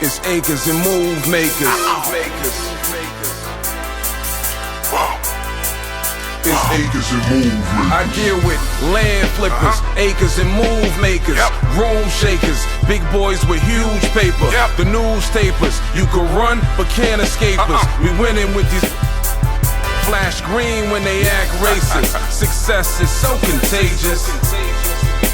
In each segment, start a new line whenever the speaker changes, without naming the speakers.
It's acres and move makers.
It's acres and move makers.
I deal with land flippers, acres and move makers, room shakers, big boys with huge paper, the newspapers. You can run but can't escape us. We winning with these flash green when they act racist. Success is so contagious.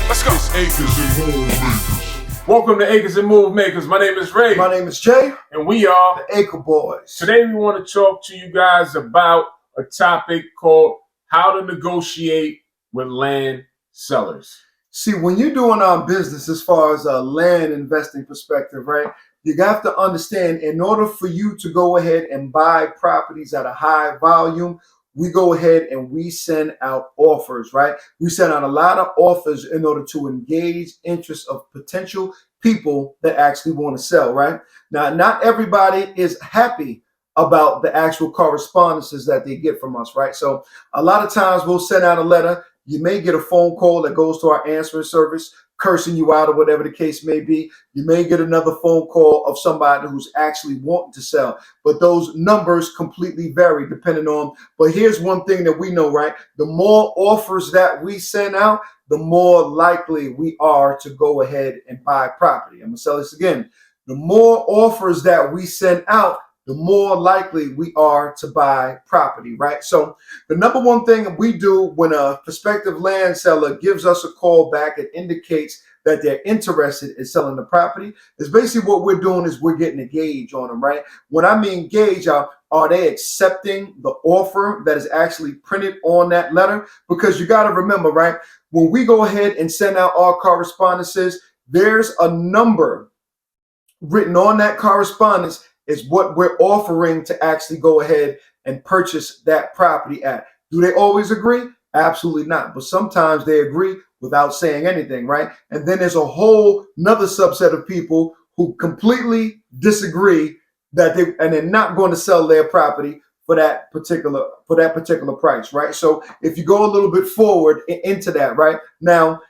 Let's go. It's acres and move makers.
Welcome to Acres and Move Makers. My name is Ray.
My name is Jay.
And we are
the Acre Boys.
Today we want to talk to you guys about a topic called how to negotiate with land sellers.
See, when you're doing business as far as a land investing perspective, right, you have to understand in order for you to go ahead and buy properties at a high volume, we go ahead and we send out offers, right? We send out a lot of offers in order to engage interest of potential people that actually want to sell, right? Now, not everybody is happy about the actual correspondences that they get from us, right? So a lot of times we'll send out a letter. You may get a phone call that goes to our answering service, cursing you out or whatever the case may be. You may get another phone call of somebody who's actually wanting to sell, but those numbers completely vary depending on, but here's one thing that we know, right? The more offers that we send out, the more likely we are to go ahead and buy property. I'm gonna say this again. The more offers that we send out, the more likely we are to buy property, right? So the number one thing we do when a prospective land seller gives us a call back, it indicates that they're interested in selling the property, is basically what we're doing is we're getting a gauge on them, right? When I mean gauge, are they accepting the offer that is actually printed on that letter? Because you got to remember, right? When we go ahead and send out our correspondences, there's a number written on that correspondence is what we're offering to actually go ahead and purchase that property at. Do they always agree? Absolutely not. But sometimes they agree without saying anything, right? And then there's a whole another subset of people who completely disagree that they're not going to sell their property for that particular price, right? So if you go a little bit forward into that, right? Now,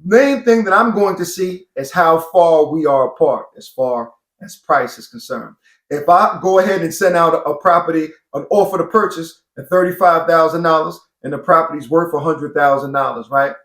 main thing that I'm going to see is how far we are apart as far as price is concerned. If I go ahead and send out a property, an offer to purchase at $35,000 and the property's worth $100,000, right?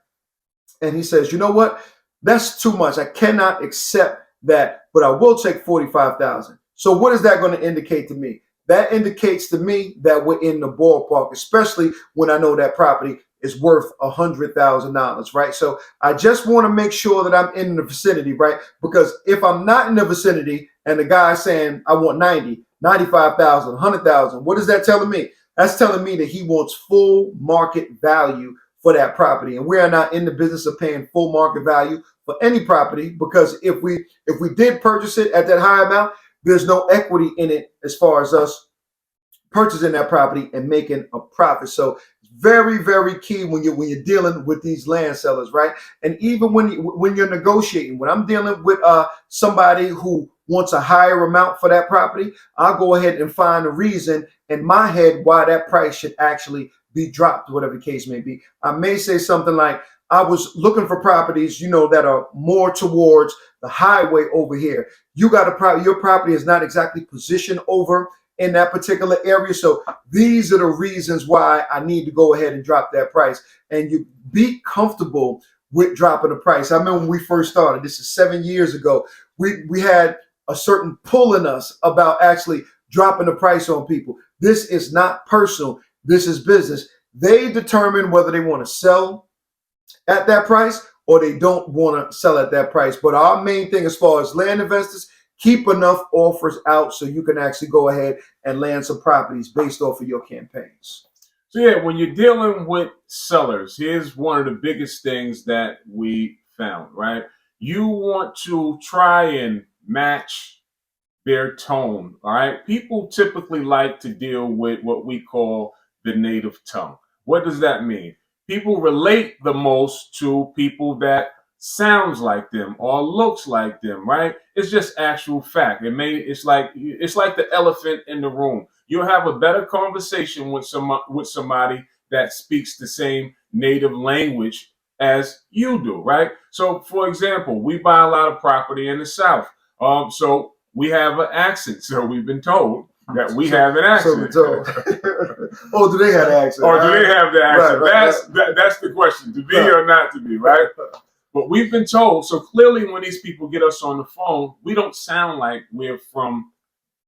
And he says, you know what? That's too much. I cannot accept that, but I will take $45,000. So what is that going to indicate to me? That indicates to me that we're in the ballpark, especially when I know that property is worth $100,000, right? So I just want to make sure that I'm in the vicinity, right? Because if I'm not in the vicinity and the guy's saying I want 90, 95,000, 100,000, what is that telling me? That's telling me that he wants full market value for that property. And we are not in the business of paying full market value for any property, because if we did purchase it at that high amount, there's no equity in it as far as us purchasing that property and making a profit. So it's very, very key when you're dealing with these land sellers, right? And even when you're negotiating, when I'm dealing with somebody who wants a higher amount for that property, I'll go ahead and find a reason in my head why that price should actually be dropped, whatever the case may be. I may say something like, I was looking for properties, that are more towards the highway over here. You got your property is not exactly positioned over in that particular area. So these are the reasons why I need to go ahead and drop that price. And you be comfortable with dropping the price. I remember when we first started, this is 7 years ago, we had a certain pull in us about actually dropping the price on people. This is not personal. This is business. They determine whether they want to sell at that price or they don't want to sell at that price. But our main thing as far as land investors, keep enough offers out so you can actually go ahead and land some properties based off of your campaigns.
So yeah, when you're dealing with sellers, here's one of the biggest things that we found, right? You want to try and match their tone, all right? People typically like to deal with what we call the native tongue. What does that mean? People relate the most to people that sounds like them or looks like them, right? It's just actual fact. It's like the elephant in the room. You'll have a better conversation with somebody that speaks the same native language as you do, right? So, for example, we buy a lot of property in the South. So we have an accent. So we've been told that we have an accent.
So, oh, do they have an accent?
Or do they have the accent?
Right.
That's the question, to be or not to be, right? But we've been told, so clearly when these people get us on the phone, we don't sound like we're from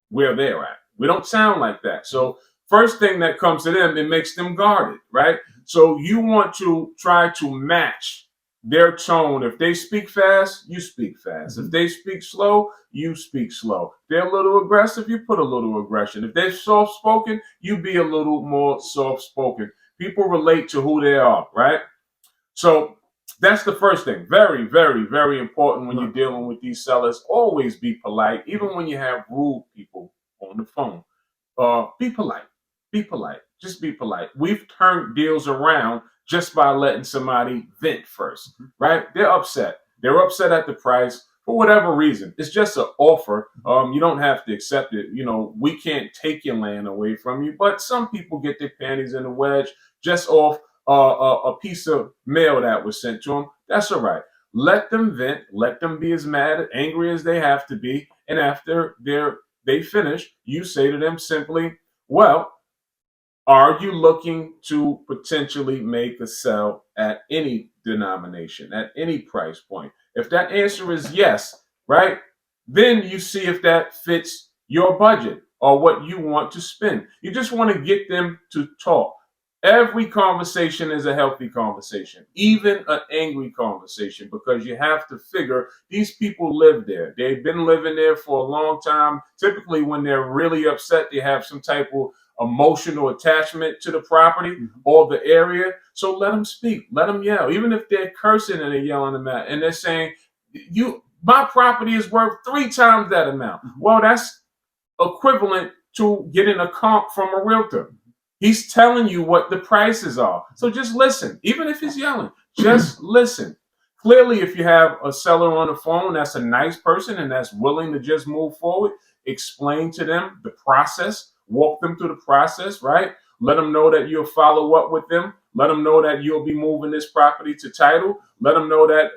where they're at. We don't sound like that. So first thing that comes to them, it makes them guarded, right? So you want to try to match their tone. If they speak fast, you speak fast. If they speak slow, you speak slow. If they're a little aggressive, you put a little aggression. If they're soft-spoken, you be a little more soft-spoken. People relate to who they are, right? So that's the first thing. Very, very, very important when you're dealing with these sellers. Always be polite, even when you have rude people on the phone. Be polite. Be polite. Just be polite. We've turned deals around just by letting somebody vent first, right? They're upset. They're upset at the price for whatever reason. It's just an offer. You don't have to accept it. You know, we can't take your land away from you, but some people get their panties in a wedge just off a piece of mail that was sent to them. That's all right. Let them vent. Let them be as mad, angry as they have to be. And after they finish, you say to them simply, well, are you looking to potentially make a sell at any denomination, at any price point? If that answer is yes, right, then you see if that fits your budget or what you want to spend. You just want to get them to talk. Every conversation is a healthy conversation, even an angry conversation, because you have to figure these people live there. They've been living there for a long time. Typically, when they're really upset, they have some type of emotional attachment to the property or the area. So let them speak, let them yell, even if they're cursing and they're yelling them out and they're saying, my property is worth 3 times that amount. Well, that's equivalent to getting a comp from a realtor. He's telling you what the prices are. So just listen, even if he's yelling, just listen. Clearly, if you have a seller on the phone that's a nice person and that's willing to just move forward, explain to them the process. Walk them through the process, right? Let them know that you'll follow up with them. Let them know that you'll be moving this property to title. Let them know that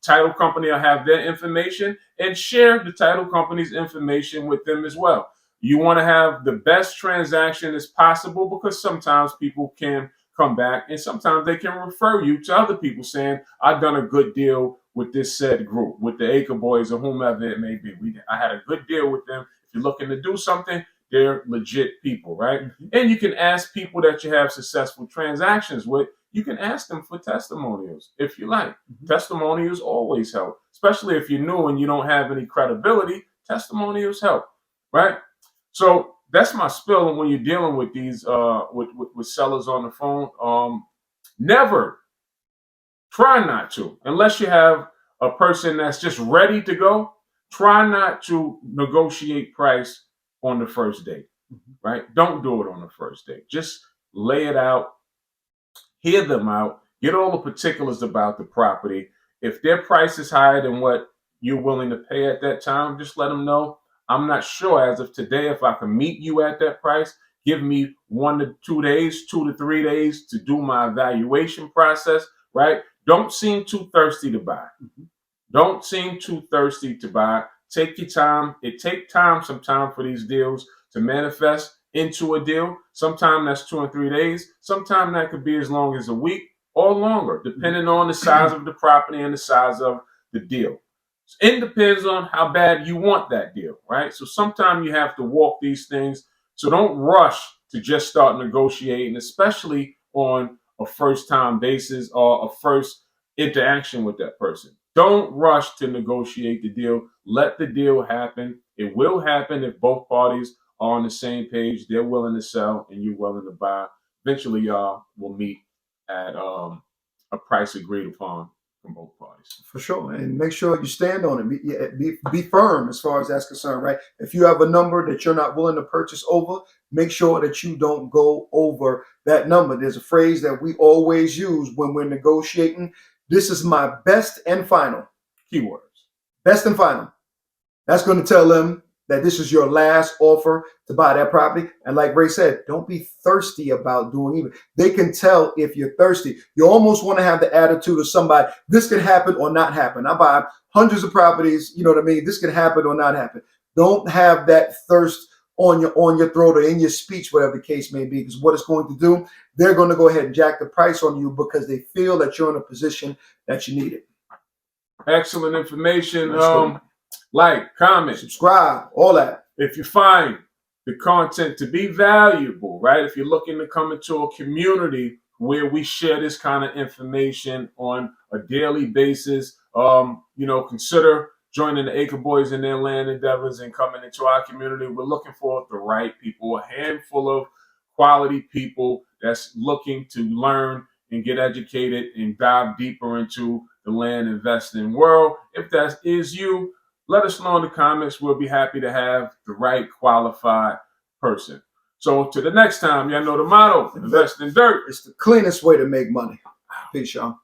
title company will have their information, and share the title company's information with them as well. You want to have the best transaction as possible, because sometimes people can come back and sometimes they can refer you to other people saying, I've done a good deal with this said group, with the Acre Boys or whomever it may be. I had a good deal with them. If you're looking to do something, they're legit people, right? And you can ask people that you have successful transactions with, you can ask them for testimonials if you like. Testimonials always help, especially if you're new and you don't have any credibility. Testimonials help, right? So that's my spill when you're dealing with these with sellers on the phone. Never, try not to, unless you have a person that's just ready to go, try not to negotiate price on the first date, right? Don't do it on the first date. Just lay it out, hear them out, get all the particulars about the property. If their price is higher than what you're willing to pay at that time, just let them know, I'm not sure as of today if I can meet you at that price. Give me 1 to 2 days, 2 to 3 days to do my evaluation process, right? Don't seem too thirsty to buy. Don't seem too thirsty to buy. Take your time. It takes time sometimes for these deals to manifest into a deal. Sometimes that's 2 and 3 days. Sometimes that could be as long as a week or longer, depending on the size of the property and the size of the deal. It depends on how bad you want that deal, right? So sometimes you have to walk these things. So don't rush to just start negotiating, especially on a first-time basis or a first interaction with that person. Don't rush to negotiate the deal. Let the deal happen. It will happen if both parties are on the same page. They're willing to sell and you're willing to buy. Eventually, y'all will meet at a price agreed upon from both parties.
For sure. And make sure you stand on it. Be firm as far as that's concerned, right? If you have a number that you're not willing to purchase over, make sure that you don't go over that number. There's a phrase that we always use when we're negotiating. This is my best and final.
Keywords.
Best and final. That's going to tell them that this is your last offer to buy that property. And like Ray said, don't be thirsty about doing even. They can tell if you're thirsty. You almost want to have the attitude of somebody, this can happen or not happen. I buy hundreds of properties, you know what I mean? This can happen or not happen. Don't have that thirst on your throat or in your speech, whatever the case may be, because what it's going to do, they're going to go ahead and jack the price on you because they feel that you're in a position that you need it.
Excellent information. Like, comment,
Subscribe, all that.
if you find the content to be valuable, right? If you're looking to come into a community where we share this kind of information on a daily basis, consider joining the Acre Boys in their land endeavors and coming into our community. We're looking for the right people, a handful of quality people that's looking to learn and get educated and dive deeper into the land investing world. If that is you, let us know in the comments. We'll be happy to have the right qualified person. So to the next time, y'all know the motto, invest in dirt.
It's the cleanest way to make money. Peace, y'all.